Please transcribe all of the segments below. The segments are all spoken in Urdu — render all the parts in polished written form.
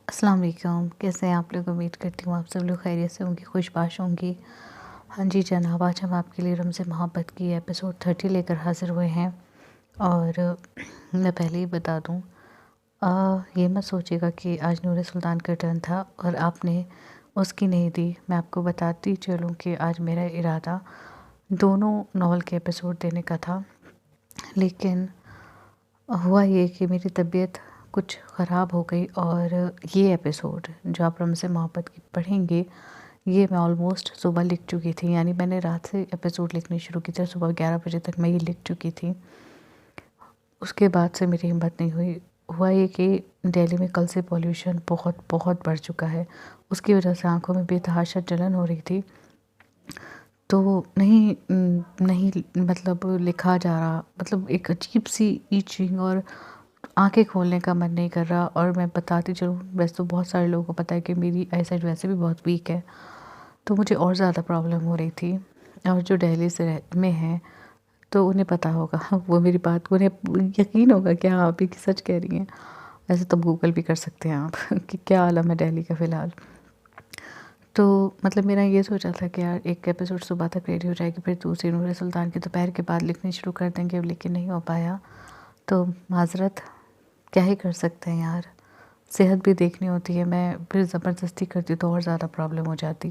السلام علیکم، کیسے ہیں آپ لوگ؟ امید کرتی ہوں آپ سب لوگ خیریت سے ہوں گے، خوش باش ہوں گی۔ ہاں جی جناب، آج ہم آپ کے لیے رمز محبت کی ایپیسوڈ 30 لے کر حاضر ہوئے ہیں۔ اور میں پہلے ہی بتا دوں، یہ مت سوچے گا کہ آج نور سلطان کا ٹرن تھا اور آپ نے اس کی نہیں دی۔ میں آپ کو بتاتی چلوں کہ آج میرا ارادہ دونوں ناول کے ایپیسوڈ دینے کا تھا، لیکن ہوا یہ کہ میری طبیعت کچھ خراب ہو گئی، اور یہ ایپیسوڈ جو آپ رمز محبت کی پڑھیں گے، یہ میں آلموسٹ صبح لکھ چکی تھی۔ یعنی میں نے رات سے ایپیسوڈ لکھنی شروع کی تھی، صبح 11 بجے تک میں یہ لکھ چکی تھی۔ اس کے بعد سے میری ہمت نہیں ہوئی۔ ہوا یہ کہ دہلی میں کل سے پولیوشن بہت بہت بڑھ چکا ہے، اس کی وجہ سے آنکھوں میں بے تحاشا جلن ہو رہی تھی، تو نہیں مطلب لکھا جا رہا، مطلب ایک عجیب سی ایچنگ اور آنکھیں کھولنے کا من نہیں کر رہا۔ اور میں بتاتی چلوں، ویسے تو بہت سارے لوگوں کو پتہ ہے کہ میری آئی سائٹ ویسے بھی بہت ویک ہے، تو مجھے اور زیادہ پرابلم ہو رہی تھی۔ اور جو دہلی سے میں ہیں تو انہیں پتہ ہوگا، وہ میری بات کو انہیں یقین ہوگا کہ ہاں آپ یہ سچ کہہ رہی ہیں۔ ویسے تو گوگل بھی کر سکتے ہیں آپ کہ کیا عالم ہے دہلی کا فی الحال۔ تو مطلب میرا یہ سوچا تھا کہ یار ایک ایپیسوڈ صبح تک ریڈی ہو جائے گی، پھر دوسری نور سلطان کی دوپہر کے بعد لکھنی شروع کر دیں گے، لیکن نہیں ہو پایا۔ تو معذرت، کیا ہی کر سکتے ہیں یار، صحت بھی دیکھنی ہوتی ہے، میں پھر زبردستی کرتی تو اور زیادہ پرابلم ہو جاتی۔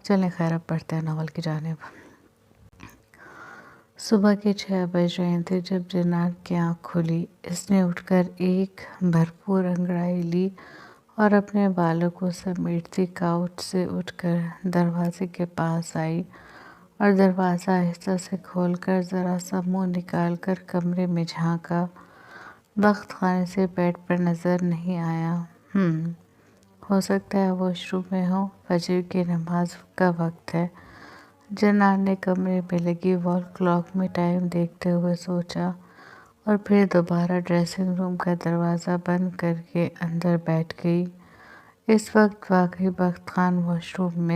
چلیں خیر، اب پڑھتے ہیں ناول کی جانب۔ صبح کے 6 بج رہے تھے جب جنان کی آنکھ کھلی۔ اس نے اٹھ کر ایک بھرپور انگڑائی لی اور اپنے بالوں کو سمیٹتی کاؤچ سے اٹھ کر دروازے کے پاس آئی اور دروازہ آہستہ سے کھول کر ذرا سا منہ نکال کر کمرے میں جھانکا۔ وقت خانے سے بیڈ پر نظر نہیں آیا۔ ہو سکتا ہے واش روم میں ہو، فجر کی نماز کا وقت ہے، جنان نے کمرے میں لگی وال کلاک میں ٹائم دیکھتے ہوئے سوچا، اور پھر دوبارہ ڈریسنگ روم کا دروازہ بند کر کے اندر بیٹھ گئی۔ اس وقت واقعی بخت خان واش روم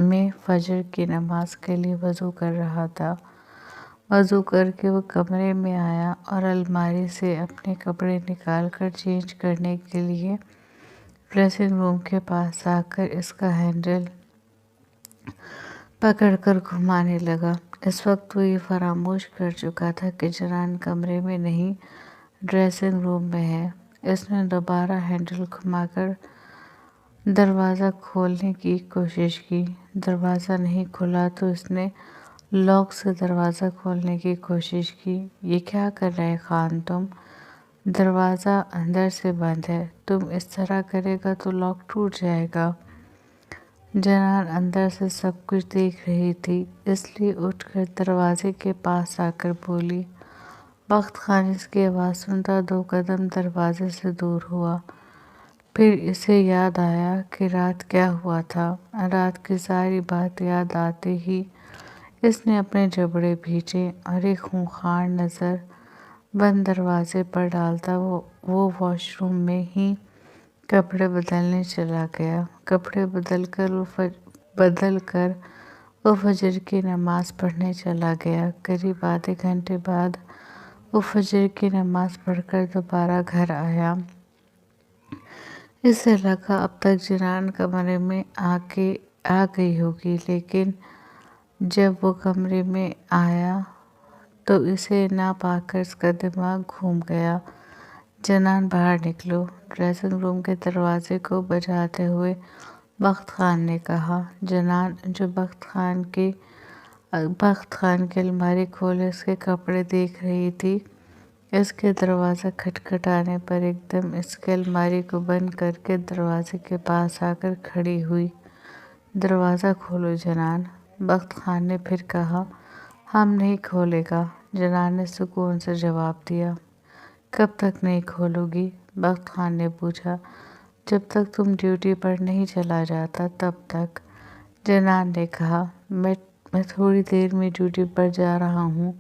میں فجر کی نماز کے لیے وضو کر رہا تھا۔ وضو کر کے وہ کمرے میں آیا اور الماری سے اپنے کپڑے نکال کر چینج کرنے کے لیے ڈریسنگ روم کے پاس آ کر اس کا ہینڈل پکڑ کر گھمانے لگا۔ اس وقت وہ یہ فراموش کر چکا تھا کہ جنان کمرے میں نہیں، ڈریسنگ روم میں ہے۔ اس نے دوبارہ ہینڈل گھما کر دروازہ کھولنے کی کوشش کی۔ دروازہ نہیں کھلا تو اس نے لاک سے دروازہ کھولنے کی کوشش کی۔ یہ کیا کر رہے خان تم؟ دروازہ اندر سے بند ہے، تم اس طرح کرے گا تو لاک ٹوٹ جائے گا۔ جنان اندر سے سب کچھ دیکھ رہی تھی، اس لیے اٹھ کر دروازے کے پاس آ کر بولی۔ بخت خان اس کی آواز سنتا 2 قدم دروازے سے دور ہوا۔ پھر اسے یاد آیا کہ رات کیا ہوا تھا۔ رات کی ساری بات یاد آتے ہی اس نے اپنے جبڑے بھیجے اور ایک خونخوار نظر بند دروازے پر ڈالتا وہ واش روم میں ہی کپڑے بدلنے چلا گیا۔ کپڑے بدل کر وہ فجر کی نماز پڑھنے چلا گیا۔ قریب آدھے گھنٹے بعد وہ فجر کی نماز پڑھ کر دوبارہ گھر آیا۔ اسے لگا اب تک جنان کمرے میں آ گئی ہوگی، لیکن جب وہ کمرے میں آیا تو اسے نہ پا کر اس کا دماغ گھوم گیا۔ جنان باہر نکلو، ڈریسنگ روم کے دروازے کو بجاتے ہوئے بخت خان نے کہا۔ جنان جو بخت خان کی الماری کھولے اس کے کپڑے دیکھ رہی تھی، اس کے دروازہ کھٹکھٹانے پر ایک دم اس کے الماری کو بند کر کے دروازے کے پاس آ کر کھڑی ہوئی۔ دروازہ کھولو جنان، بخت خان نے پھر کہا۔ ہم نہیں کھولے گا، جنان نے سکون سے جواب دیا۔ کب تک نہیں کھولو گی؟ بخت خان نے پوچھا۔ جب تک تم ڈیوٹی پر نہیں چلا جاتا تب تک، جنان نے کہا۔ میں تھوڑی دیر میں ڈیوٹی پر جا رہا ہوں،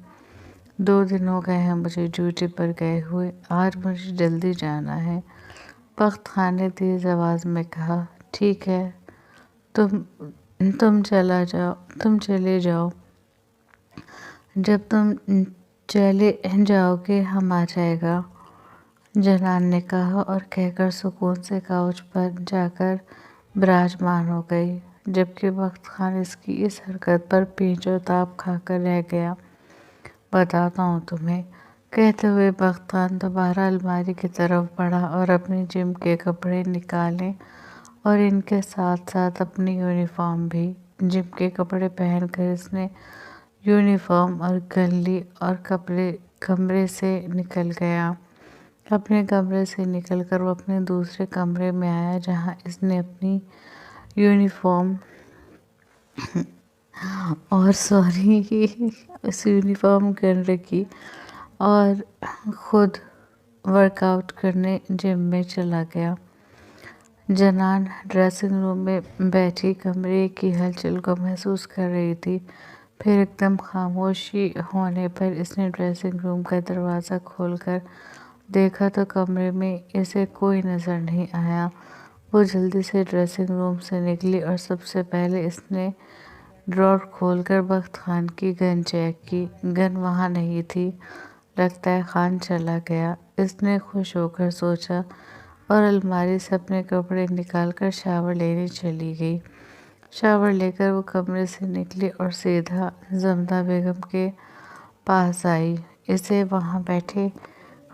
2 دن ہو گئے ہیں مجھے ڈیوٹی پر گئے ہوئے، آج مجھے جلدی جانا ہے۔ بخت خان نے تیز آواز میں کہا۔ ٹھیک ہے، تم چلے جاؤ، جب تم چلے جاؤ گے ہم آ جائے گا۔ جنان نے کہا اور کہہ کر سکون سے کاؤچ پر جا کر براجمان ہو گئی، جبکہ بخت خان اس کی اس حرکت پر پیچ و تاب کھا کر رہ گیا۔ بتاتا ہوں تمہیں، کہتے ہوئے بخت خان دوبارہ الماری کی طرف بڑھا اور اپنی جم کے کپڑے نکالے اور ان کے ساتھ ساتھ اپنی یونیفارم بھی۔ جم کے کپڑے پہن کر اس نے یونیفارم اور گن لی اور کمرے سے نکل گیا۔ اپنے کمرے سے نکل کر وہ اپنے دوسرے کمرے میں آیا، جہاں اس نے اپنی یونیفارم اور اس یونیفارم گن رکھی اور خود ورک آؤٹ کرنے جم میں چلا گیا۔ جنان ڈریسنگ روم میں بیٹھی کمرے کی ہلچل کو محسوس کر رہی تھی۔ پھر ایک دم خاموشی ہونے پر اس نے ڈریسنگ روم کا دروازہ کھول کر دیکھا تو کمرے میں اسے کوئی نظر نہیں آیا۔ وہ جلدی سے ڈریسنگ روم سے نکلی اور سب سے پہلے اس نے ڈراور کھول کر بخت خان کی گن چیک کی۔ گن وہاں نہیں تھی، لگتا ہے خان چلا گیا، اس نے خوش ہو کر سوچا اور الماری سے اپنے کپڑے نکال کر شاور لینے چلی گئی۔ شاور لے کر وہ کمرے سے نکلی اور سیدھا زمدہ بیگم کے پاس آئی۔ اسے وہاں بیٹھے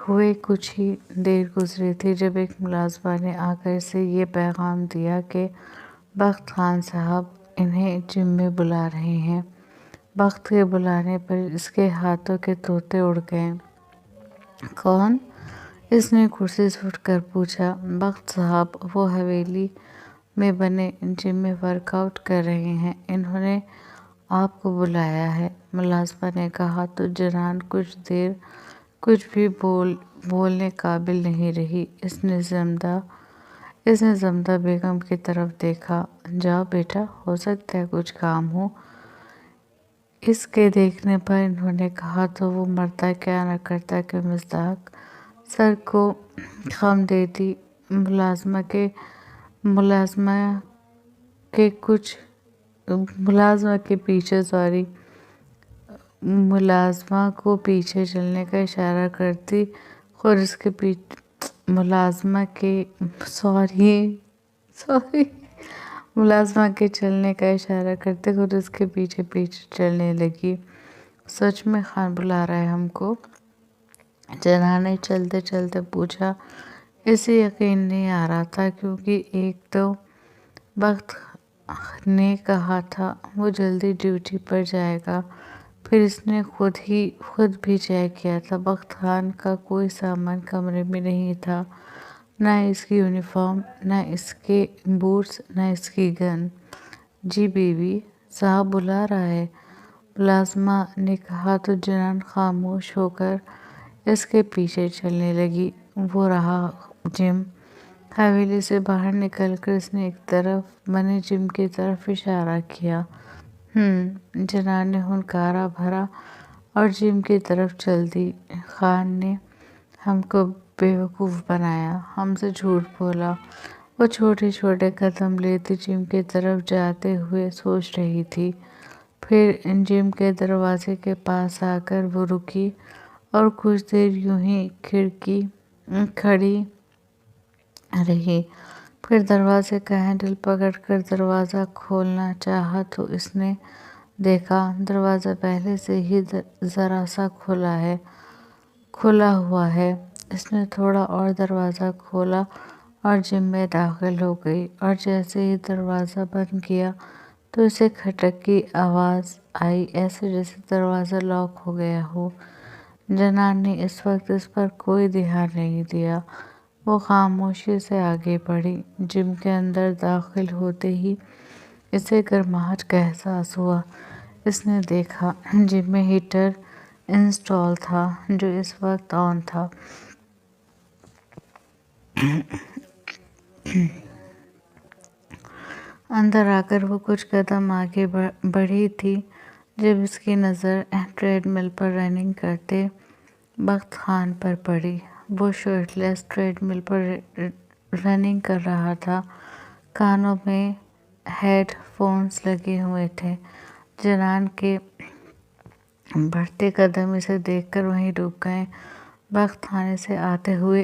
ہوئے کچھ ہی دیر گزری تھی جب ایک ملازمہ نے آ کر اسے یہ پیغام دیا کہ بخت خان صاحب انہیں جم میں بلا رہے ہیں۔ بخت کے بلانے پر اس کے ہاتھوں کے طوطے اڑ گئے۔ کون؟ اس نے کرسی سے اٹھ کر پوچھا۔ بخت صاحب، وہ حویلی میں بنے جم میں ورک آؤٹ کر رہے ہیں، انہوں نے آپ کو بلایا ہے، ملازمہ نے کہا تو جنان کچھ دیر کچھ بھی بولنے قابل نہیں رہی۔ اس نے زمدہ بیگم کی طرف دیکھا۔ جاؤ بیٹا، ہو سکتا ہے کچھ کام ہو۔ اس کے دیکھنے پر انہوں نے کہا تو وہ مرتا کیا نہ کرتا کہ مصداق سر کو خم دیتی۔ ملازمہ کو پیچھے چلنے کا اشارہ کرتی خود اس کے پیچھے چلنے لگی۔ سچ میں خان بلا رہا ہے ہم کو؟ جنان نے چلتے چلتے پوچھا۔ اسے یقین نہیں آ رہا تھا کیونکہ ایک تو بخت نے کہا تھا وہ جلدی ڈیوٹی پر جائے گا، پھر اس نے خود بھی چیک کیا تھا، بخت خان کا کوئی سامان کمرے میں نہیں تھا، نہ اس کی یونیفارم، نہ اس کے بوٹس، نہ اس کی گن۔ جی بیوی صاحب بلا رہا ہے، ملازمہ نے کہا تو جنان خاموش ہو کر اس کے پیچھے چلنے لگی۔ وہ رہا جم۔ حویلی سے باہر نکل کر اس نے ایک طرف بنے جم کی طرف اشارہ کیا۔ جنان نے ہنکارا بھرا اور جم کی طرف چل دی۔ خان نے ہم کو بیوقوف بنایا، ہم سے جھوٹ بولا۔ وہ چھوٹے چھوٹے قدم لیتی جم کی طرف جاتے ہوئے سوچ رہی تھی۔ پھر جم کے دروازے کے پاس آ کر وہ رکی اور کچھ دیر یوں ہی کھڑی رہی۔ پھر دروازے کا ہینڈل پکڑ کر دروازہ کھولنا چاہا تو اس نے دیکھا دروازہ پہلے سے ہی ذرا سا کھلا ہوا ہے۔ اس نے تھوڑا اور دروازہ کھولا اور جم میں داخل ہو گئی اور جیسے ہی دروازہ بند کیا تو اسے کھٹک کی آواز آئی، ایسے جیسے دروازہ لاک ہو گیا ہو۔ جنان نے اس وقت اس پر کوئی دھیان نہیں دیا، وہ خاموشی سے آگے بڑھی۔ جم کے اندر داخل ہوتے ہی اسے گرماہٹ کا احساس ہوا۔ اس نے دیکھا جم میں ہیٹر انسٹال تھا جو اس وقت آن تھا۔ اندر آ کر وہ کچھ قدم آگے بڑھی تھی جب اس کی نظر ٹریڈ مل پر رننگ کرتے بخت خان پر پڑی۔ وہ شرٹ لیس ٹریڈ مل پر رننگ کر رہا تھا، کانوں میں ہیڈ فونز لگے ہوئے تھے۔ جنان کے بڑھتے قدم اسے دیکھ کر وہیں رک گئے۔ بخت خان اسے آتے ہوئے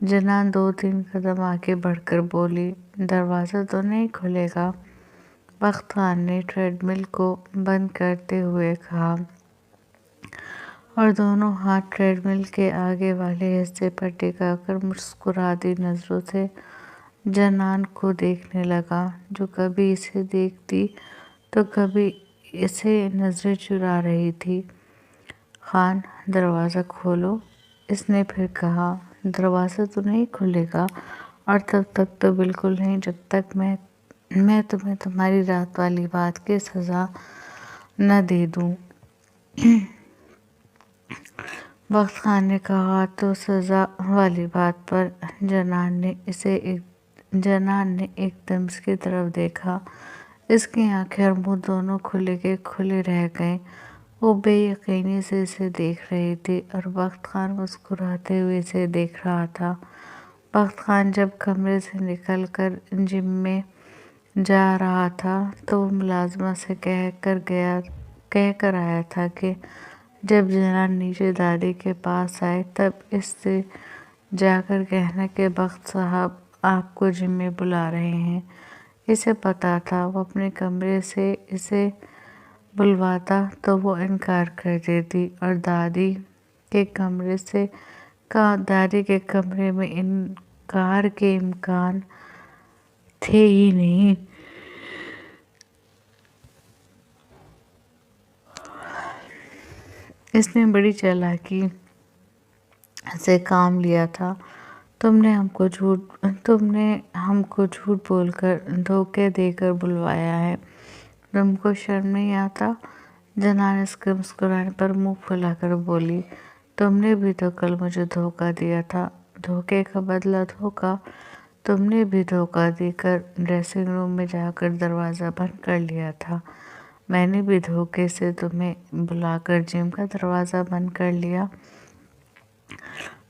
جنان 2-3 قدم آگے بڑھ کر بولی، دروازہ تو نہیں کھلے گا؟ بخت خان نے ٹریڈ مل کو بند کرتے ہوئے کہا اور دونوں ہاتھ ٹریڈ مل کے آگے والے حصے پر ٹکا کر مسکراتی نظروں سے جنان کو دیکھنے لگا، جو کبھی اسے دیکھتی تو کبھی اسے نظریں چرا رہی تھی۔ خان، دروازہ کھولو، اس نے پھر کہا۔ دروازہ تو نہیں کھلے گا، اور تب تک تو بالکل نہیں جب تک میں تمہیں تمہاری رات والی بات کی سزا نہ دے دوں۔ بخت خان نے کہا، تو سزا والی بات پر جنان نے ایک دم اس کی طرف دیکھا۔ اس کی آنکھیں اور منہ دونوں کھلے کے کھلے رہ گئے۔ وہ بے یقینی سے اسے دیکھ رہی تھی اور بخت خان مسکراتے ہوئے اسے دیکھ رہا تھا۔ بخت خان جب کمرے سے نکل کر جم میں جا رہا تھا تو وہ ملازمہ سے کہہ کر آیا تھا کہ جب جنان نیچے دادی کے پاس آئے تب اس سے جا کر کہنا کہ بخت صاحب آپ کو جم میں بلا رہے ہیں۔ اسے پتا تھا وہ اپنے کمرے سے اسے بلواتا تو وہ انکار کر دیتی اور دادی کے کمرے میں انکار کے امکان تھے ہی نہیں۔ اس نے بڑی چالاکی سے کام لیا تھا۔ تم نے ہم کو جھوٹ بول کر، دھوکے دے کر بلوایا ہے۔ تم کو شرم نہیں آتا؟ جنان اس کے مسکرانے پر منہ پھلا کر بولی، تم نے بھی تو کل مجھے دھوکا دیا تھا۔ دھوکے کا بدلہ دھوکا؟ تم نے بھی دھوکا دے کر ڈریسنگ روم میں جا کر دروازہ بند کر لیا تھا۔ میں نے بھی دھوکے سے تمہیں بلا کر جم کا دروازہ بند کر لیا۔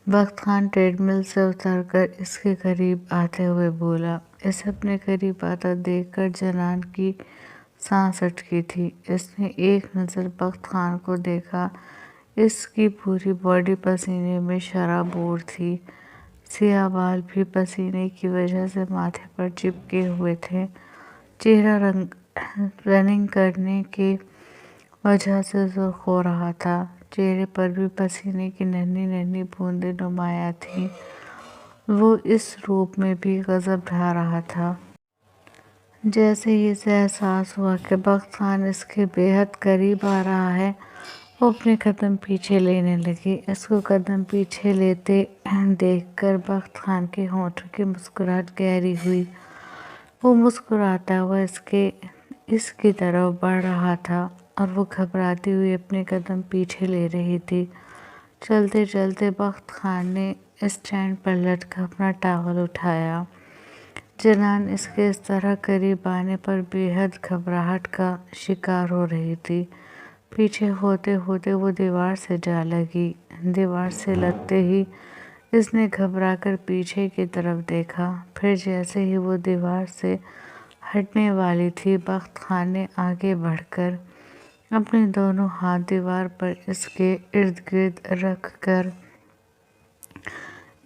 بخت خان ٹریڈ مل سے اتر کر اس کے قریب آتے ہوئے بولا۔ اسے اپنے قریب آتا دیکھ کر جنان کی سانس اٹکی تھی۔ اس نے ایک نظر بخت خان کو دیکھا۔ اس کی پوری باڈی پسینے میں شرابور تھی۔ سیاہ بال بھی پسینے کی وجہ سے ماتھے پر چپکے ہوئے تھے۔ چہرہ رننگ کرنے کی وجہ سے سرخ ہو رہا تھا۔ چہرے پر بھی پسینے کی ننھی ننھی بوندیں نمایاں تھیں۔ وہ اس روپ میں بھی غضب ڈھا رہا تھا۔ جیسے ہی اسے احساس ہوا کہ بخت خان اس کے بے حد قریب آ رہا ہے، وہ اپنے قدم پیچھے لینے لگی۔ اس کو قدم پیچھے لیتے دیکھ کر بخت خان کے ہونٹوں کی مسکراہٹ گہری ہوئی۔ وہ مسکراتا ہوا اس کی طرف بڑھ رہا تھا اور وہ گھبراتی ہوئی اپنے قدم پیچھے لے رہی تھی۔ چلتے چلتے بخت خان نے اسٹینڈ پر لٹکا اپنا ٹاول اٹھایا۔ جنان اس کے اس طرح قریب آنے پر بے حد گھبراہٹ کا شکار ہو رہی تھی۔ پیچھے ہوتے ہوتے وہ دیوار سے جا لگی۔ دیوار سے لگتے ہی اس نے گھبرا کر پیچھے کی طرف دیکھا۔ پھر جیسے ہی وہ دیوار سے ہٹنے والی تھی، بخت خان نے آگے بڑھ کر اپنے دونوں ہاتھ دیوار پر اس کے ارد گرد رکھ کر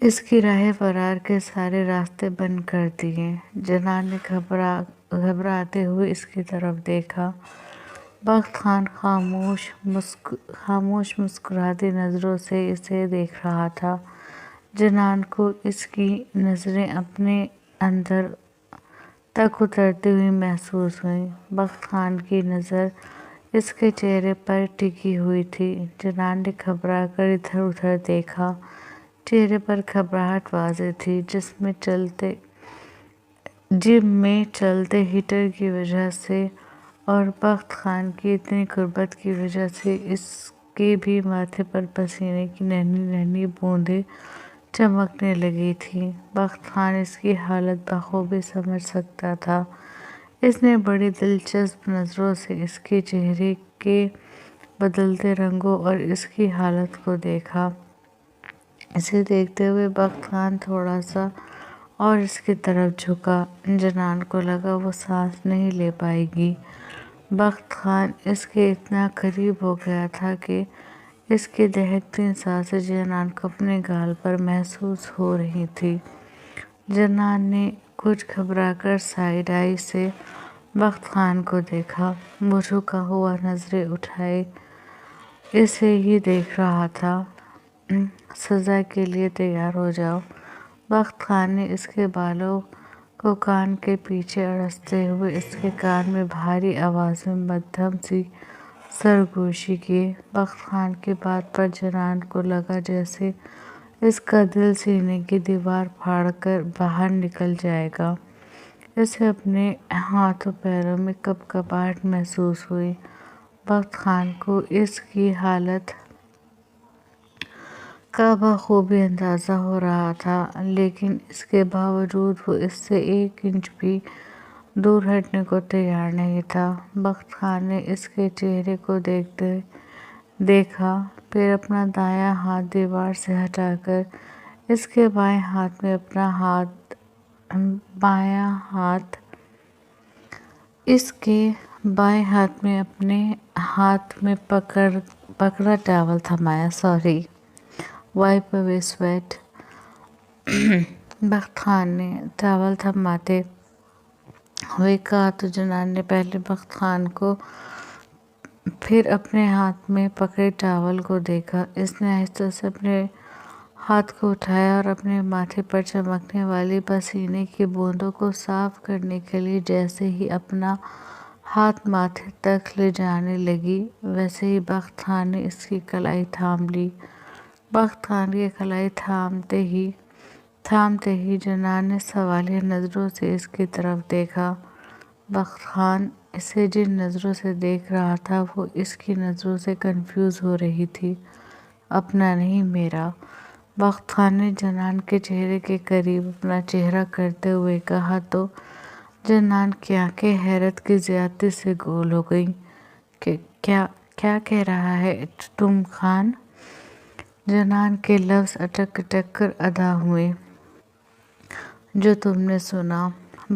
اس کی راہ فرار کے سارے راستے بند کر دیے۔ جنان نے گھبراتے ہوئے اس کی طرف دیکھا۔ بخت خان خاموش مسکراتی نظروں سے اسے دیکھ رہا تھا۔ جنان کو اس کی نظریں اپنے اندر تک اترتی ہوئی محسوس ہوئیں۔ بخت خان کی نظر اس کے چہرے پر ٹکی ہوئی تھی۔ جنان نے گھبرا کر ادھر ادھر دیکھا۔ چہرے پر گھبراہٹ واضح تھی۔ جم میں چلتے ہیٹر کی وجہ سے اور بخت خان کی اتنی قربت کی وجہ سے اس کے بھی ماتھے پر پسینے کی ننھی ننھی بوندیں چمکنے لگی تھیں۔ بخت خان اس کی حالت بخوبی سمجھ سکتا تھا۔ اس نے بڑی دلچسپ نظروں سے اس کے چہرے کے بدلتے رنگوں اور اس کی حالت کو دیکھا۔ اسے دیکھتے ہوئے بخت خان تھوڑا سا اور اس کی طرف جھکا۔ جنان کو لگا وہ سانس نہیں لے پائے گی۔ بخت خان اس کے اتنا قریب ہو گیا تھا کہ اس کی دہکتی سانسیں جنان کو اپنے گال پر محسوس ہو رہی تھی۔ جنان نے کچھ گھبرا کر سائیڈ آئی سے بخت خان کو دیکھا۔ وہ جھکا ہوا نظریں اٹھائے اسے ہی دیکھ رہا تھا۔ سزا کے لیے تیار ہو جاؤ۔ بخت خان نے اس کے بالوں کو کان کے پیچھے اڑستے ہوئے اس کے کان میں بھاری آواز میں مدھم سی سرگوشی کی۔ بخت خان کی بات پر جنان کو لگا جیسے اس کا دل سینے کی دیوار پھاڑ کر باہر نکل جائے گا۔ اسے اپنے ہاتھوں پیروں میں کپکپاہٹ محسوس ہوئی۔ بخت خان کو اس کی حالت کا بخوبی اندازہ ہو رہا تھا، لیکن اس کے باوجود وہ اس سے ایک انچ بھی دور ہٹنے کو تیار نہیں تھا۔ بخت خان نے اس کے چہرے کو دیکھا، پھر اپنا دایاں ہاتھ دیوار سے ہٹا کر اس کے بائیں ہاتھ میں اپنے ہاتھ میں پکڑا ٹاول تھمایا۔ وائپ اوے سویٹ۔ بخت خان نے ٹاول تھماتے ہوئے کہا تو جنان نے پہلے بخت خان کو پھر اپنے ہاتھ میں پکڑے ٹاول کو دیکھا۔ اس نے آہستہ سے اپنے ہاتھ کو اٹھایا اور اپنے ماتھے پر چمکنے والی پسینے کی بوندوں کو صاف کرنے کے لیے جیسے ہی اپنا ہاتھ ماتھے تک لے جانے لگی، ویسے ہی بخت خان نے اس کی کلائی تھام لی۔ بخت خان کی کلائی تھامتے ہی جنان نے سوالیہ نظروں سے اس کی طرف دیکھا۔ بخت خان اسے جن نظروں سے دیکھ رہا تھا وہ اس کی نظروں سے کنفیوز ہو رہی تھی۔ اپنا نہیں، میرا۔ بخت خان نے جنان کے چہرے کے قریب اپنا چہرہ کرتے ہوئے کہا تو جنان کی آنکھیں حیرت کی زیادتی سے گول ہو گئیں۔ کیا کہہ رہا ہے تم خان؟ جنان کے لفظ اٹک اٹک کر ادا ہوئے۔ جو تم نے سنا۔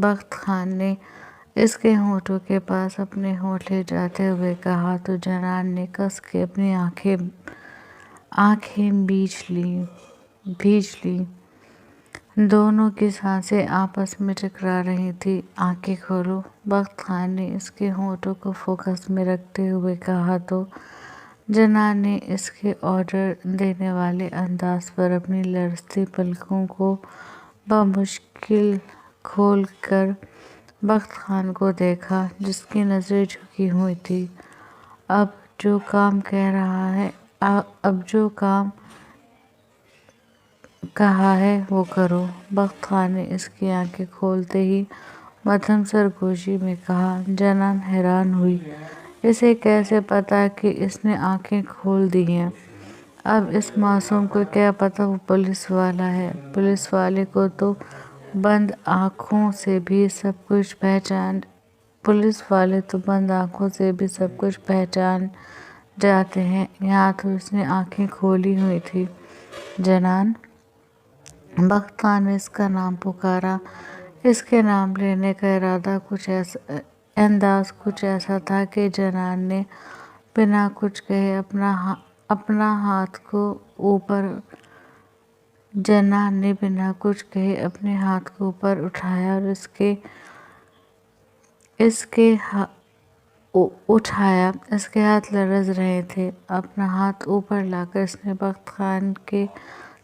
بخت خان نے اس کے ہونٹوں کے پاس اپنے ہونٹ لے جاتے ہوئے کہا تو جنان نے کس کے اپنی آنکھیں بھیج لیں۔ دونوں کی سانسیں آپس میں ٹکرا رہی تھیں۔ آنکھیں کھولو۔ بخت خان نے اس کے ہونٹوں کو فوکس میں رکھتے ہوئے کہا تو جنان نے اس کے آرڈر دینے والے انداز پر اپنی لرزتی پلکوں کو بمشکل کھول کر بخت خان کو دیکھا جس کی نظریں جھکی ہوئی تھیں۔ اب جو کام کہا ہے وہ کرو۔ بخت خان نے اس کی آنکھیں کھولتے ہی مدھم سرگوشی میں کہا۔ جنان حیران ہوئی، اسے کیسے پتا کہ اس نے آنکھیں کھول دی ہیں؟ اب اس معصوم کو کیا پتا وہ پولیس والا ہے؟ پولیس والے کو تو بند آنکھوں سے بھی سب کچھ پہچان جاتے ہیں۔ یہاں تو اس نے آنکھیں کھولی ہوئی تھیں۔ جنان۔ بخت خان نے اس کا نام پکارا۔ اس کے نام لینے کا انداز کچھ ایسا تھا کہ جنان نے بنا کچھ کہے اپنا ہاتھ کو اوپر اٹھایا اور اس کے ہاتھ لرز رہے تھے۔ اپنا ہاتھ اوپر لا کر اس نے بخت خان کے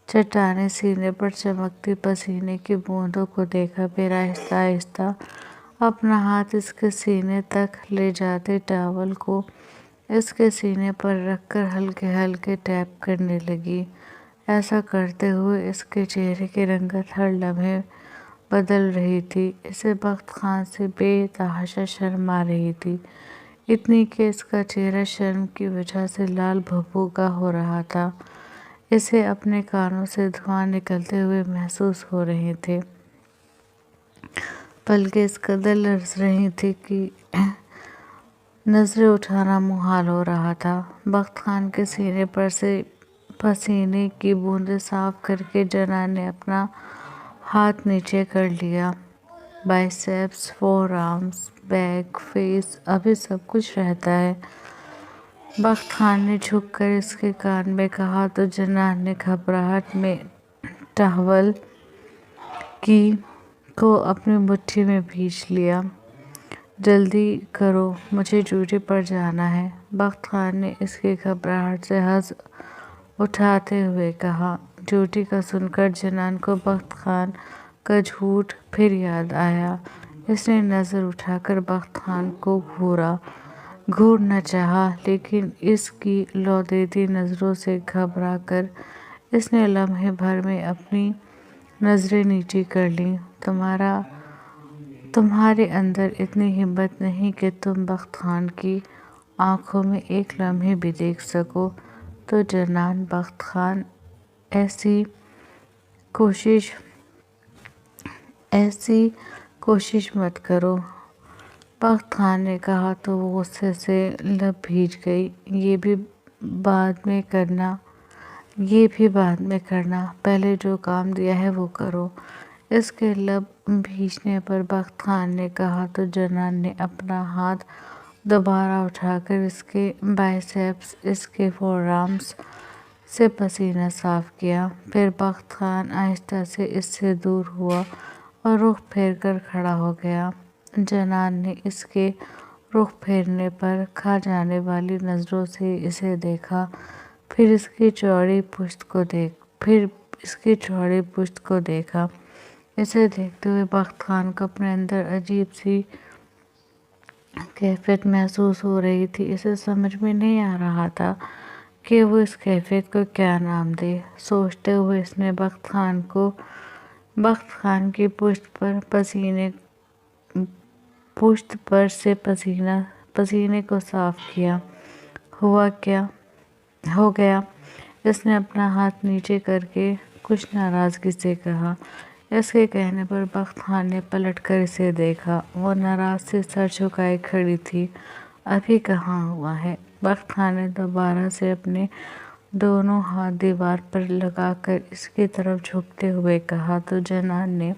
چٹانے سینے پر چمکتی پسینے کی بوندوں کو دیکھا، پھر آہستہ آہستہ اپنا ہاتھ اس کے سینے تک لے جاتے ٹاول کو اس کے سینے پر رکھ کر ہلکے ہلکے ٹیپ کرنے لگی۔ ایسا کرتے ہوئے اس کے چہرے کی رنگت ہر لمحے بدل رہی تھی۔ اسے بخت خان سے بے تحاشا شرم آ رہی تھی، اتنی کہ اس کا چہرہ شرم کی وجہ سے لال بھبھوکا ہو رہا تھا۔ اسے اپنے کانوں سے دھواں نکلتے ہوئے محسوس ہو رہے تھے۔ پلکیں اس قدر لرز رہی تھیں کہ نظریں اٹھانا محال ہو رہا تھا۔ بخت خان کے سینے پر سے پسینے کی بوندیں صاف کرکے جنان نے اپنا ہاتھ نیچے کر لیا۔ Biceps, four arms, back, face, ابھی سب کچھ رہتا ہے۔ بخت خان نے جھک کر اس کے کان میں کہا تو جنان نے گھبراہٹ میں ٹاول کو اپنی مٹھی میں بھینچ لیا۔ جلدی کرو، مجھے ڈیوٹی پر جانا ہے۔ بخت خان نے اس کی گھبراہٹ سے ہنس اٹھاتے ہوئے کہا۔ ڈیوٹی کا سن کر جنان کو بخت خان کا جھوٹ پھر یاد آیا۔ اس نے نظر اٹھا کر بخت خان کو گھورنا چاہا، لیکن اس کی لودیدی نظروں سے گھبرا کر اس نے لمحے بھر میں اپنی نظریں نیچی کر لیں۔ تمہارے اندر اتنی ہمت نہیں کہ تم بخت خان کی آنکھوں میں ایک لمحے بھی دیکھ سکو تو جنان بخت خان ایسی کوشش مت کرو۔ بخت خان نے کہا تو وہ غصے سے لب بھیج گئی۔ یہ بھی بعد میں کرنا، پہلے جو کام دیا ہے وہ کرو۔ اس کے لب بھیجنے پر بخت خان نے کہا تو جنان نے اپنا ہاتھ دوبارہ اٹھا کر اس کے بائسیپس، اس کے فور آرمز سے پسینہ صاف کیا۔ پھر بخت خان آہستہ سے اس سے دور ہوا اور رخ پھیر کر کھڑا ہو گیا۔ جنان نے اس کے رخ پھیرنے پر کھا جانے والی نظروں سے اسے دیکھا، پھر اس کی چوڑی پشت کو دیکھا۔ اسے دیکھتے ہوئے بخت خان کو اپنے اندر عجیب سی کیفیت محسوس ہو رہی تھی۔ اسے سمجھ میں نہیں آ رہا تھا کہ وہ اس کیفیت کو کیا نام دے۔ سوچتے ہوئے اس نے بخت خان کی پشت پر سے پسینے کو صاف کیا۔ ہو گیا؟ اس نے اپنا ہاتھ نیچے کر کے کچھ ناراضگی سے کہا۔ اس کے کہنے پر بخت خان نے پلٹ کر اسے دیکھا۔ وہ ناراض سی سر جھکائے کھڑی تھی۔ ابھی کہاں ہوا ہے؟ بخت خان نے دوبارہ سے اپنے دونوں ہاتھ دیوار پر لگا کر اس کی طرف جھکتے ہوئے کہا تو جنان نے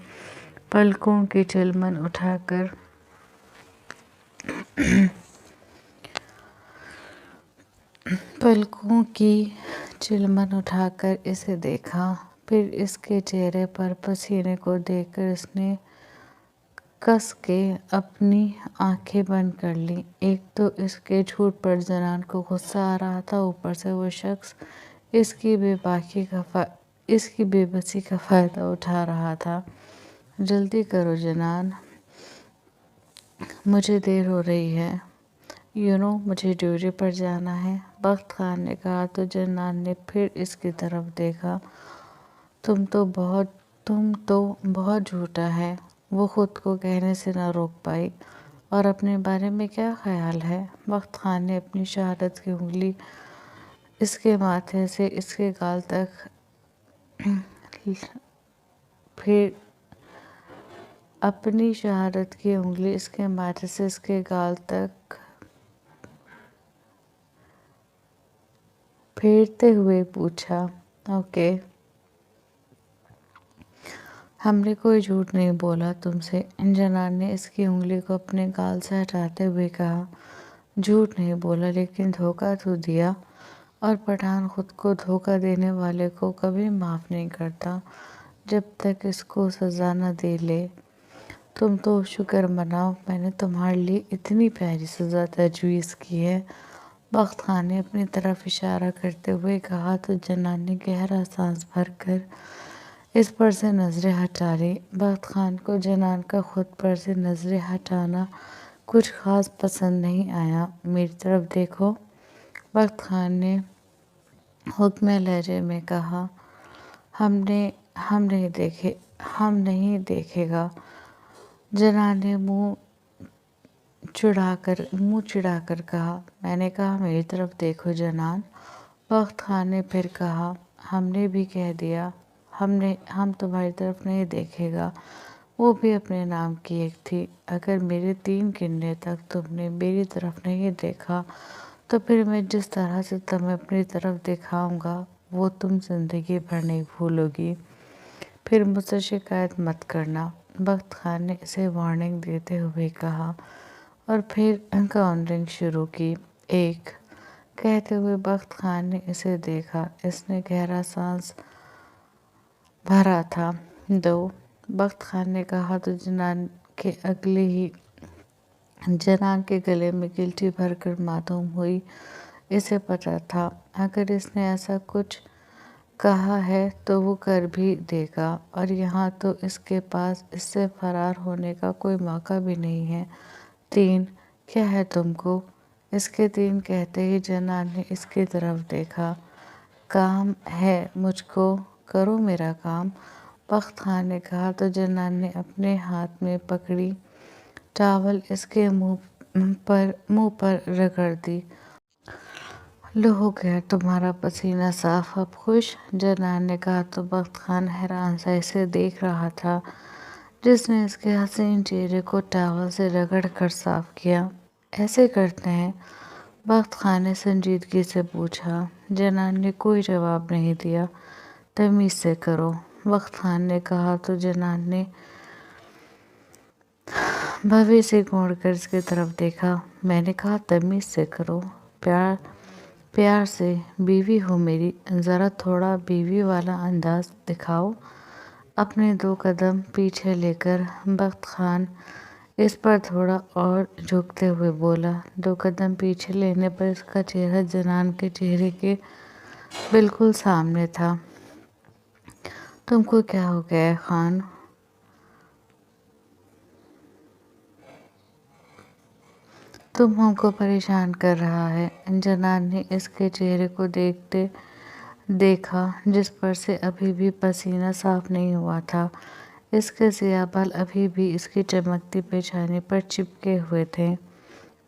پلکوں کی چلمن اٹھا کر اسے دیکھا۔ پھر اس کے چہرے پر پسینے کو دیکھ کر اس نے کس کے اپنی آنکھیں بند کر لیں۔ ایک تو اس کے جھوٹ پر جنان کو غصہ آ رہا تھا، اوپر سے وہ شخص اس کی بے بسی کا فائدہ اٹھا رہا تھا۔ جلدی کرو جنان، مجھے دیر ہو رہی ہے۔ مجھے ڈیوٹی پر جانا ہے، بخت خان نے کہا تو جنان نے پھر اس کی طرف دیکھا۔ تم تو بہت جھوٹا ہے، وہ خود کو کہنے سے نہ روک پائی۔ اور اپنے بارے میں کیا خیال ہے؟ بخت خان نے اپنی شہادت کی انگلی اس کے ماتھے سے اس کے گال تک پھیرتے ہوئے پوچھا۔ اوکے، ہم نے کوئی جھوٹ نہیں بولا تم سے، جنان نے اس کی انگلی کو اپنے گال سے ہٹاتے ہوئے کہا۔ جھوٹ نہیں بولا، لیکن دھوکہ تو دیا، اور پٹھان خود کو دھوکہ دینے والے کو کبھی معاف نہیں کرتا جب تک اس کو سزا نہ دے لے۔ تم تو شکر مناؤ میں نے تمہارے لیے اتنی پیاری سزا تجویز کی ہے، بخت خان نے اپنی طرف اشارہ کرتے ہوئے کہا تو جنان نے گہرا سانس بھر کر اس پر سے نظریں ہٹا لیں۔ بخت خان کو جنان کا خود پر سے نظریں ہٹانا کچھ خاص پسند نہیں آیا۔ میری طرف دیکھو، بخت خان نے حکمِ لہجے میں کہا۔ ہم نہیں دیکھے گا، جنان نے منہ چڑھا کر کہا۔ میں نے کہا میری طرف دیکھو جنان، بخت خان نے پھر کہا۔ ہم نے بھی کہہ دیا، ہم تمہاری طرف نہیں دیکھے گا۔ وہ بھی اپنے نام کی ایک تھی۔ اگر میرے 3 گننے تک تم نے میری طرف نہیں دیکھا تو پھر میں جس طرح سے تمہیں اپنی طرف دکھاؤں گا وہ تم زندگی بھر نہیں بھولو گی۔ پھر مجھ سے شکایت مت کرنا، بخت خان نے اسے وارننگ دیتے ہوئے کہا، اور پھر کاؤنٹنگ شروع کی۔ 1 کہتے ہوئے بخت خان نے اسے دیکھا۔ اس نے گہرا سانس بھرا تھا۔ دو بخت خان نے کہا تو جنان کے گلے میں گلٹی بھر کر معدوم ہوئی۔ اسے پتا تھا اگر اس نے ایسا کچھ کہا ہے تو وہ کر بھی دے گا، اور یہاں تو اس کے پاس اس سے فرار ہونے کا کوئی موقع بھی نہیں ہے۔ تین کیا ہے تم کو؟ اس کے تین کہتے ہی جنان نے اس کی طرف دیکھا۔ کام ہے مجھ کو، کرو میرا کام، بخت خان نے کہا تو جنان نے اپنے ہاتھ میں پکڑی ٹاول اس کے منہ پر رگڑ دی۔ لو ہو گیا تمہارا پسینہ صاف، اب خوش؟ جنان نے کہا تو بخت خان حیران سا اسے دیکھ رہا تھا جس نے اس کے حسین چہرے کو ٹاول سے رگڑ کر صاف کیا۔ ایسے کرتے ہیں؟ بخت خان نے سنجیدگی سے پوچھا۔ جنان نے کوئی جواب نہیں دیا۔ تمیز سے کرو، بخت خان نے کہا تو جنان نے بھویں سے گھوڑ کر اس کی طرف دیکھا۔ میں نے کہا تمیز سے کرو، پیار سے، بیوی ہو میری، ذرا تھوڑا بیوی والا انداز دکھاؤ۔ اپنے 2 قدم پیچھے لے کر بخت خان اس پر تھوڑا اور جھکتے ہوئے بولا۔ 2 قدم پیچھے لینے پر اس کا چہرہ جنان کے چہرے کے بالکل سامنے تھا۔ تم کو کیا ہو گیا ہے خان؟ تم ہم کو پریشان کر رہا ہے۔ جنان نے اس کے چہرے کو دیکھا جس پر سے ابھی بھی پسینہ صاف نہیں ہوا تھا۔ اس کے سیاہ بال ابھی بھی اس کی چمکتی پیشانی پر چپکے ہوئے تھے۔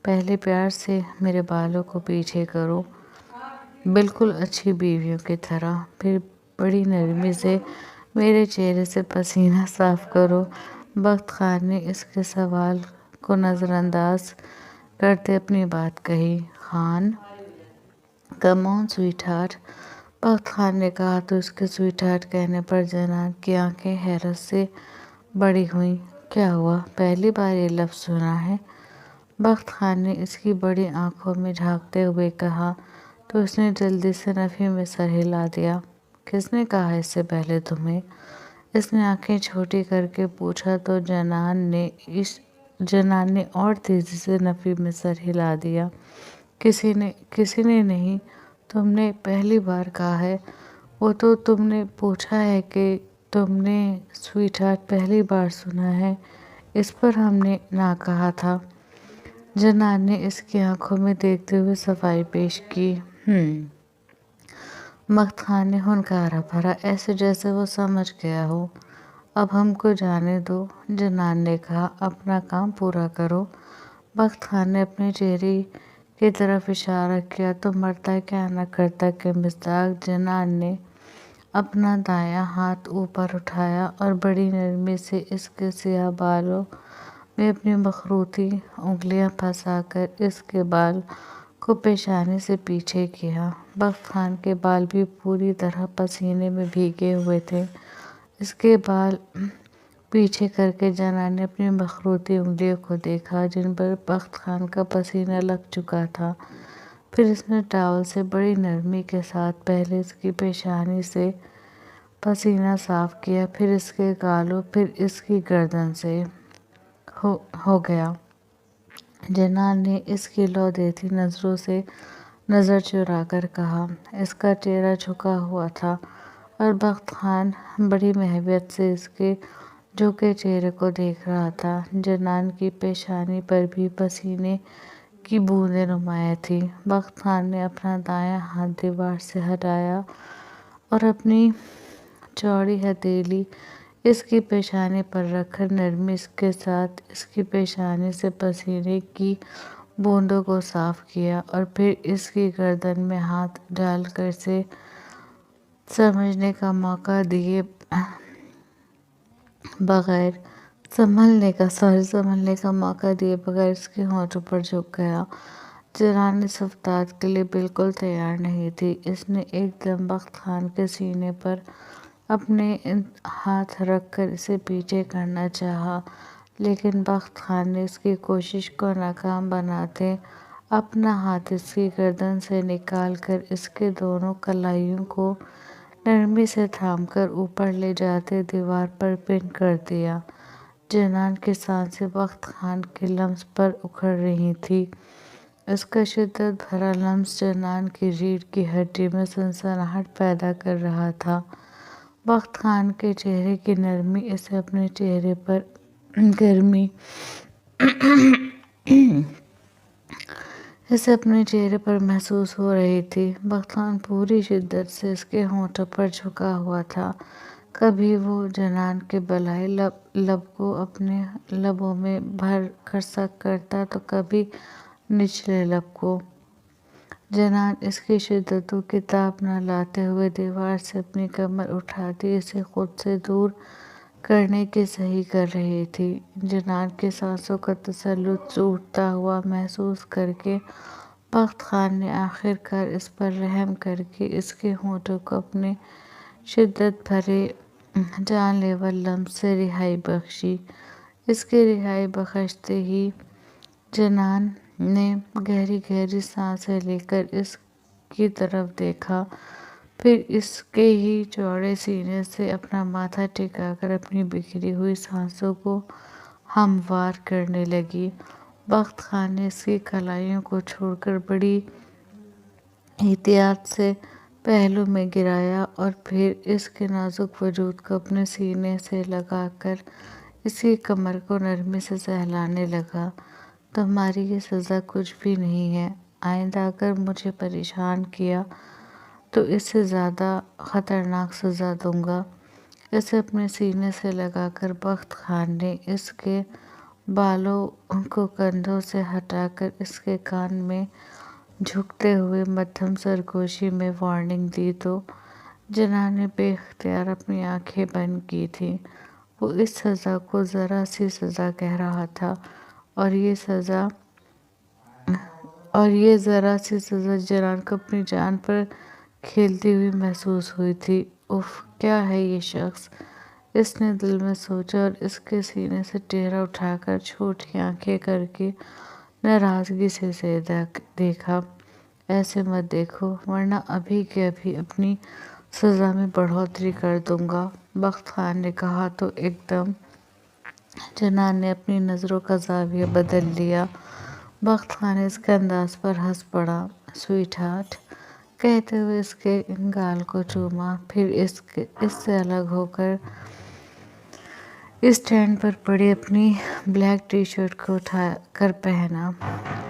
پہلے پیار سے میرے بالوں کو پیچھے کرو، بالکل اچھی بیویوں کی طرح، پھر بڑی نرمی سے میرے چہرے سے پسینہ صاف کرو۔ بخت خان نے اس کے سوال کو نظر انداز کرتے اپنی بات کہی۔ خان کم آن سویٹ ہارٹ، بخت خان نے کہا تو اس کے سویٹ ہارٹ کہنے پر جنان کی آنکھیں حیرت سے بڑی ہوئیں۔ کیا ہوا؟ پہلی بار یہ لفظ سنا ہے؟ بخت خان نے اس کی بڑی آنکھوں میں جھانکتے ہوئے کہا تو اس نے جلدی سے نفی میں سر ہلا دیا۔ کس نے کہا اس سے پہلے تمہیں؟ اس نے آنکھیں چھوٹی کر کے پوچھا تو جنان نے اور تیزی سے نفی میں سر ہلا دیا۔ کسی نے نہیں، تم نے پہلی بار کہا ہے۔ وہ تو تم نے پوچھا ہے کہ تم نے سویٹ ہارٹ پہلی بار سنا ہے، اس پر ہم نے نہ کہا تھا۔ جنان نے اس کی آنکھوں میں دیکھتے ہوئے صفائی پیش کی۔ بخت خان نے ہنکارا بھرا، ایسے جیسے وہ سمجھ گیا ہو۔ اب ہم کو جانے دو، جنان نے کہا، اپنا کام پورا کرو۔ بخت خان نے اپنے چہرے کی طرف اشارہ کیا تو مرتا کیا نہ کرتا کے مصداق جنان نے اپنا دایاں ہاتھ اوپر اٹھایا اور بڑی نرمی سے اس کے سیاہ بالوں میں اپنی مخروطی انگلیاں پھنسا کر اس کے بال کو پیشانی سے پیچھے کیا۔ بخت خان کے بال بھی پوری طرح پسینے میں بھیگے ہوئے تھے۔ اس کے بال پیچھے کر کے جنان نے اپنی مخروطی انگلیوں کو دیکھا جن پر بخت خان کا پسینہ لگ چکا تھا۔ پھر اس نے ٹاول سے بڑی نرمی کے ساتھ پہلے اس کی پیشانی سے پسینہ صاف کیا، پھر اس کے گالوں، پھر اس کی گردن سے۔ ہو گیا؟ جنان نے اس کی لو دیتی نظروں سے نظر چرا کر کہا۔ اس کا چہرہ جھکا ہوا تھا اور بخت خان بڑی محبت سے اس کے جھکے چہرے کو دیکھ رہا تھا۔ جنان کی پیشانی پر بھی پسینے کی بوندیں نمایاں تھیں۔ بخت خان نے اپنا دایاں ہاتھ دیوار سے ہٹایا اور اپنی چوڑی ہتھیلی اس کی پیشانی پر رکھ کر نرمی کے ساتھ اس کی پیشانی سے پسینے کی بوندوں کو صاف کیا اور پھر اس کی گردن میں ہاتھ ڈال کر اسے سنبھلنے کا موقع دیے بغیر اس کے ہونٹوں پر جھک گیا۔ جنان اس افتاد کے لیے بالکل تیار نہیں تھی۔ اس نے ایک دم بخت خان کے سینے پر اپنے ہاتھ رکھ کر اسے پیچھے کرنا چاہا، لیکن بخت خان نے اس کی کوشش کو ناکام بناتے اپنا ہاتھ اس کی گردن سے نکال کر اس کے دونوں کلائیوں کو نرمی سے تھام کر اوپر لے جاتے دیوار پر پن کر دیا۔ جنان کی سانسیں بخت خان کے لمس پر اکھڑ رہی تھی۔ اس کا شدت بھرا لمس جنان کی ریڑھ کی ہڈی میں سنسناہٹ پیدا کر رہا تھا۔ بخت خان کے چہرے کی نرمی اسے اپنے چہرے پر محسوس ہو رہی تھی۔ بخت خان پوری شدت سے اس کے ہونٹوں پر جھکا ہوا تھا۔ کبھی وہ جنان کے بالائی لب کو اپنے لبوں میں بھر کر سک کرتا تو کبھی نچلے لب کو۔ جنان اس کی شدتوں کی تاب نہ لاتے ہوئے دیوار سے اپنی کمر اٹھاتی اسے خود سے دور کرنے کی سعی کر رہی تھی۔ جنان کی سانسوں کا تسلسل ٹوٹتا ہوا محسوس کر کے بخت خان نے آخر کار اس پر رحم کر کے اس کے ہونٹوں کو اپنے شدت بھرے جان لیوا لمس سے رہائی بخشی۔ اس کی رہائی بخشتے ہی جنان نے گہری گہری سانسیں لے کر اس کی طرف دیکھا، پھر اس کے ہی چوڑے سینے سے اپنا ماتھا ٹکا کر اپنی بکھری ہوئی سانسوں کو ہموار کرنے لگی۔ بخت خان نے اس کی کلائیوں کو چھوڑ کر بڑی احتیاط سے پہلو میں گرایا اور پھر اس کے نازک وجود کو اپنے سینے سے لگا کر اس کی کمر کو نرمی سے سہلانے لگا۔ تمہاری یہ سزا کچھ بھی نہیں ہے۔ آئندہ اگر مجھے پریشان کیا تو اس سے زیادہ خطرناک سزا دوں گا۔ اسے اپنے سینے سے لگا کر بخت خان نے اس کے بالوں کو کندھوں سے ہٹا کر اس کے کان میں جھکتے ہوئے مدھم سرگوشی میں وارننگ دی تو جنان نے بے اختیار اپنی آنکھیں بند کی تھیں۔ وہ اس سزا کو ذرا سی سزا کہہ رہا تھا اور یہ ذرا سی سزا جنان کو اپنی جان پر کھیلتی ہوئی محسوس ہوئی تھی۔ اف، کیا ہے یہ شخص؟ اس نے دل میں سوچا اور اس کے سینے سے چہرہ اٹھا کر چھوٹی آنکھیں کر کے ناراضگی سے اسے دیکھا۔ ایسے مت دیکھو ورنہ ابھی کے ابھی اپنی سزا میں بڑھوتری کر دوں گا، بخت خان نے کہا تو ایک دم جنان نے اپنی نظروں کا زاویہ بدل لیا۔ بخت خان اس کے انداز پر ہنس پڑا۔ سویٹ ہارٹ کہتے ہوئے اس کے گال کو چوما، پھر اس سے الگ ہو کر اسٹینڈ پر پڑی اپنی بلیک ٹی شرٹ کو اٹھا کر پہنا،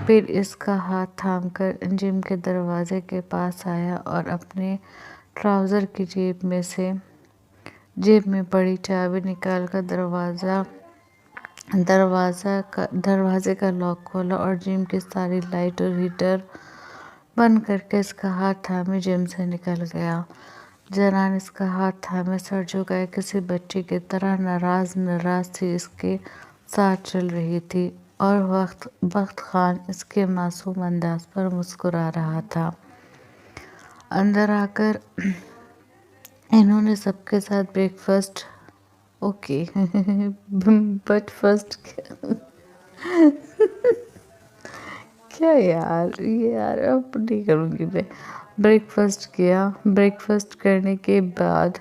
پھر اس کا ہاتھ تھام کر جم کے دروازے کے پاس آیا اور اپنے ٹراؤزر کی جیب میں پڑی چابی نکال کر دروازے کا لاک کھولا اور جم کی ساری لائٹ اور ہیٹر بند کر کے اس کا ہاتھ تھامے جم سے نکل گیا۔ جنان اس کا ہاتھ تھامے سر جھکائے کسی بچی کی طرح ناراض سی اس کے ساتھ چل رہی تھی اور بخت خان اس کے معصوم انداز پر مسکرا رہا تھا۔ اندر آ کر انہوں نے سب کے ساتھ break fast okay but first کیا یار اب نہیں کروں گی میں۔ بریک فاسٹ کیا۔ بریک فاسٹ کرنے کے بعد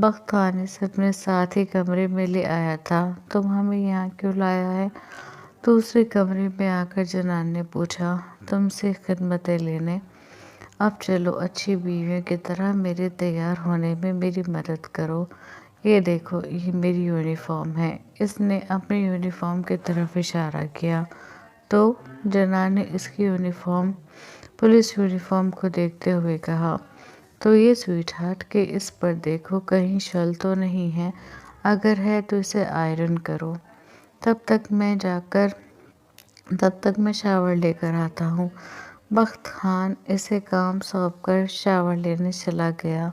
بخت خان نے اسے اپنے ساتھ ہی کمرے میں لے آیا تھا۔ تم ہمیں یہاں کیوں لایا ہے؟ دوسرے کمرے میں آ کر جنان نے پوچھا۔ تم سے خدمتیں لینے۔ اب چلو اچھی بیویوں کی طرح میرے تیار ہونے میں میری مدد کرو۔ یہ دیکھو یہ میری یونیفارم ہے۔ اس نے اپنی یونیفارم کی طرف اشارہ کیا تو جنان نے اس کی پولیس یونیفارم کو دیکھتے ہوئے کہا، تو یہ سویٹ ہارٹ کہ اس پر دیکھو کہیں شل تو نہیں ہے، اگر ہے تو اسے آئرن کرو، تب تک میں شاور لے کر آتا ہوں۔ بخت خان اسے کام سونپ کر شاور لینے چلا گیا۔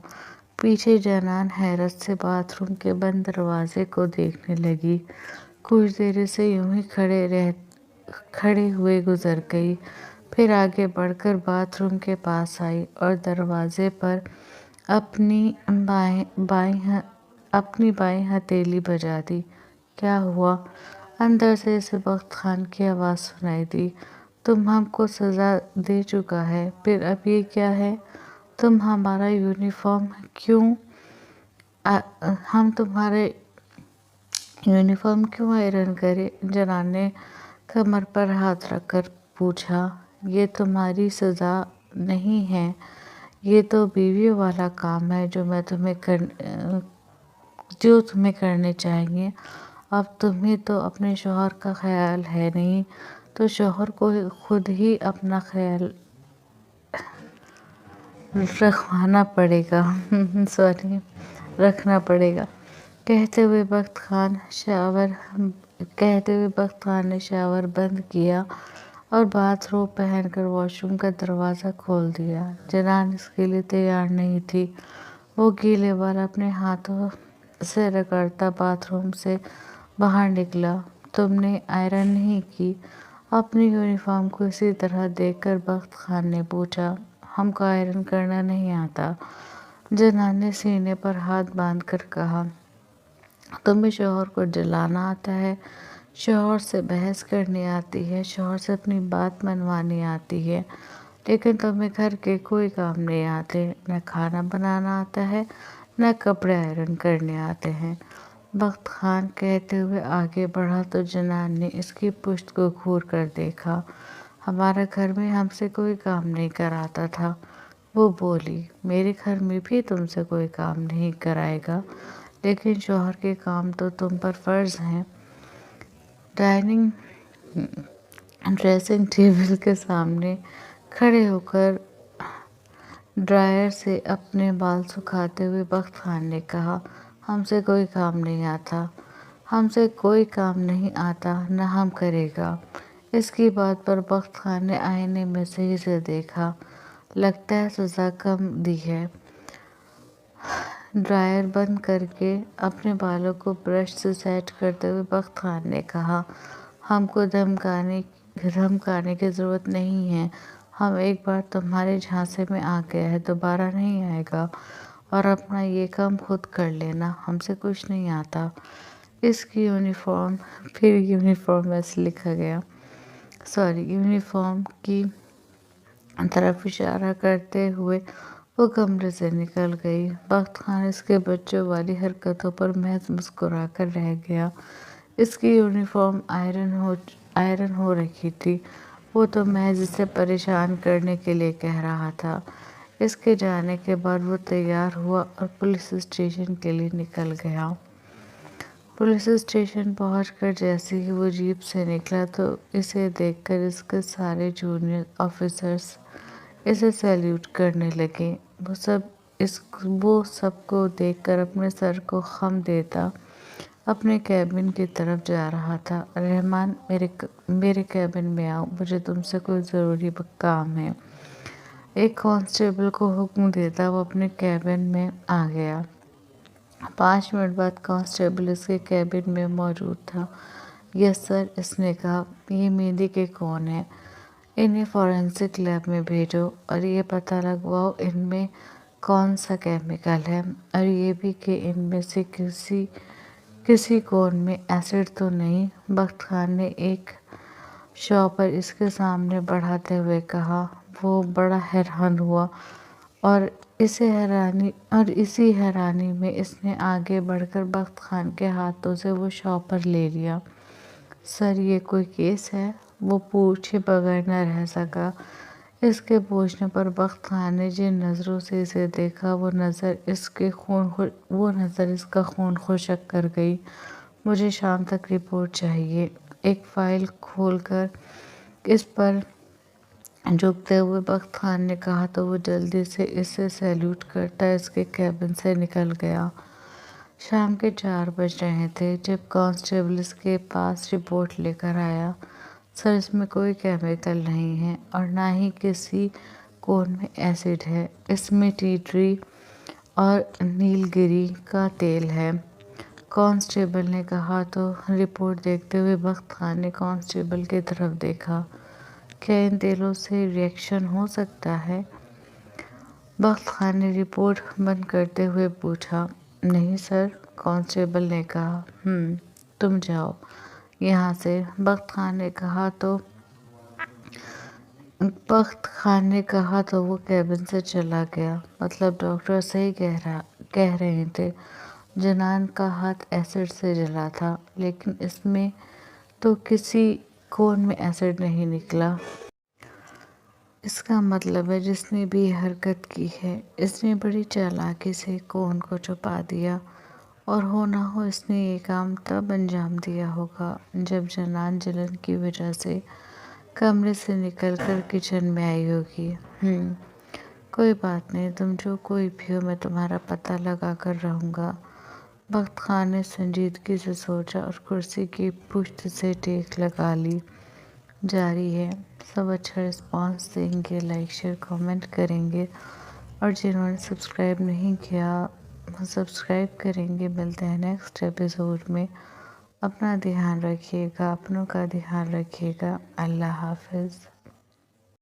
پیچھے جنان حیرت سے باتھ روم کے بند دروازے کو دیکھنے لگی۔ کچھ دیر اسے یوں ہی کھڑے ہوئے گزر گئی، پھر آگے بڑھ کر باتھ روم کے پاس آئی اور دروازے پر اپنی بائیں ہتھیلی بجا دی۔ کیا ہوا؟ اندر سے اسے بخت خان کی آواز سنائی دی۔ تم ہم کو سزا دے چکا ہے، پھر اب یہ کیا ہے؟ تم ہمارا یونیفارم کیوں ہم تمہارے یونیفارم کیوں آئرن کرے؟ جنان نے کمر پر ہاتھ رکھ کر پوچھا۔ یہ تمہاری سزا نہیں ہے، یہ تو بیویوں والا کام ہے جو تمہیں کرنے چاہیے۔ اب تمہیں تو اپنے شوہر کا خیال ہے نہیں، تو شوہر کو خود ہی اپنا خیال رکھنا پڑے گا۔ کہتے ہوئے بخت خان نے شاور بند کیا اور باتھ روب پہن کر واش روم کا دروازہ کھول دیا۔ جنان اس کے لیے تیار نہیں تھی۔ وہ گیلے بال اپنے ہاتھوں سے رگڑتا باتھ روم سے باہر نکلا۔ تم نے آئرن نہیں کی؟ اپنی یونیفارم کو اسی طرح دیکھ کر بخت خان نے پوچھا۔ ہم کو آئرن کرنا نہیں آتا، جنان نے سینے پر ہاتھ باندھ کر کہا۔ تمہیں شوہر کو جلانا آتا ہے، شوہر سے بحث کرنی آتی ہے، شوہر سے اپنی بات منوانی آتی ہے، لیکن تمہیں گھر کے کوئی کام نہیں آتے، نہ کھانا بنانا آتا ہے، نہ کپڑے آئرن کرنے آتے ہیں۔ بخت خان کہتے ہوئے آگے بڑھا تو جنان نے اس کی پشت کو گھور کر دیکھا۔ ہمارے گھر میں ہم سے کوئی کام نہیں کراتا تھا، وہ بولی۔ میرے گھر میں بھی تم سے کوئی کام نہیں کرائے گا، لیکن شوہر کے کام تو تم پر فرض ہیں۔ ڈریسنگ ٹیبل کے سامنے کھڑے ہو کر ڈرائر سے اپنے بال سکھاتے ہوئے بخت خان نے کہا۔ ہم سے کوئی کام نہیں آتا، ہم سے کوئی کام نہیں آتا، نہ ہم کرے گا۔ اس کی بات پر بخت خان نے آئینے میں سے اسے دیکھا۔ لگتا ہے سزا کم دی ہے۔ ڈرائر بند کر کے اپنے بالوں کو برش سے سیٹ کرتے ہوئے بخت خان نے کہا۔ ہم کو دھمکانے کی ضرورت نہیں ہے، ہم ایک بار تمہارے جھانسے میں آ گیا ہے، دوبارہ نہیں آئے گا، اور اپنا یہ کام خود کر لینا، ہم سے کچھ نہیں آتا۔ اس کی یونیفارم ایسے لکھا گیا، یونیفارم کی طرف اشارہ کرتے ہوئے وہ کمرے سے نکل گئی۔ بخت خان اس کے بچوں والی حرکتوں پر محض مسکرا کر رہ گیا۔ اس کی یونیفارم آئرن ہو رکھی تھی، وہ تو محض اسے پریشان کرنے کے لیے کہہ رہا تھا۔ اس کے جانے کے بعد وہ تیار ہوا اور پولیس اسٹیشن کے لیے نکل گیا۔ پولیس اسٹیشن پہنچ کر جیسے ہی وہ جیپ سے نکلا تو اسے دیکھ کر اس کے سارے جونیئر آفیسرز اسے سیلیوٹ کرنے لگے۔ وہ سب کو دیکھ کر اپنے سر کو خم دیتا اپنے کیبن کی طرف جا رہا تھا۔ رحمان، میرے کیبن میں آؤ، مجھے تم سے کوئی ضروری کام ہے۔ ایک کانسٹیبل کو حکم دیتا وہ اپنے کیبن میں آ گیا۔ 5 منٹ بعد کانسٹیبل اس کے کیبن میں موجود تھا۔ یس سر، اس نے کہا۔ یہ مہندی کے کون ہیں؟ انہیں فورینسک لیب میں بھیجو اور یہ پتہ لگواؤ ان میں کون سا کیمیکل ہے، اور یہ بھی کہ ان میں سے کسی کون میں ایسڈ تو نہیں۔ بخت خان نے ایک شاپر اس کے سامنے بڑھاتے ہوئے کہا۔ وہ بڑا حیران ہوا اور اسی حیرانی میں اس نے آگے بڑھ کر بخت خان کے ہاتھوں سے وہ شاپر لے لیا۔ سر، یہ کوئی کیس ہے؟ وہ پوچھے بغیر نہ رہ سکا۔ اس کے پوچھنے پر بخت خان نے جن نظروں سے اسے دیکھا وہ نظر اس کا خون خشک کر گئی۔ مجھے شام تک رپورٹ چاہیے۔ ایک فائل کھول کر اس پر جھکتے ہوئے بخت خان نے کہا تو وہ جلدی سے اسے سیلیوٹ کرتا اس کے کیبن سے نکل گیا۔ شام کے 4 بج رہے تھے جب کانسٹیبل اس کے پاس رپورٹ لے کر آیا۔ سر، اس میں کوئی کیمیکل نہیں ہے اور نہ ہی کسی کون میں ایسڈ ہے، اس میں ٹی ٹری اور نیل گری کا تیل ہے، کانسٹیبل نے کہا تو رپورٹ دیکھتے ہوئے بخت خان نے کانسٹیبل کی طرف دیکھا۔ کیا ان تیلوں سے ری ایکشن ہو سکتا ہے؟ بخت خان نے رپورٹ بند کرتے ہوئے پوچھا۔ نہیں سر، کانسٹیبل نے کہا۔ تم جاؤ یہاں سے، بخت خان نے کہا تو بخت خان نے کہا تو وہ کیبن سے چلا گیا۔ مطلب ڈاکٹر صحیح کہہ رہے تھے، جنان کا ہاتھ ایسڈ سے جلا تھا، لیکن اس میں تو کسی کون میں ایسڈ نہیں نکلا۔ اس کا مطلب ہے جس نے بھی یہ حرکت کی ہے، اس نے بڑی چالاکی سے کون کو چھپا دیا، اور ہو نہ ہو اس نے یہ کام تب انجام دیا ہوگا جب جنان جلن کی وجہ سے کمرے سے نکل کر کچن میں آئی ہوگی۔ کوئی بات نہیں، تم جو کوئی بھی ہو، میں تمہارا پتہ لگا کر رہوں گا۔ بخت خان نے سنجیدگی سے سوچا اور کرسی کی پشت سے ٹیک لگا لی۔ جاری ہے، سب اچھا رسپانس دیں گے، لائک شیئر کامنٹ کریں گے، اور جنہوں نے سبسکرائب نہیں کیا وہ سبسکرائب کریں گے۔ ملتے ہیں نیکسٹ ایپیسوڈ میں۔ اپنا دھیان رکھیے گا، اپنوں کا دھیان رکھیے گا۔ اللہ حافظ۔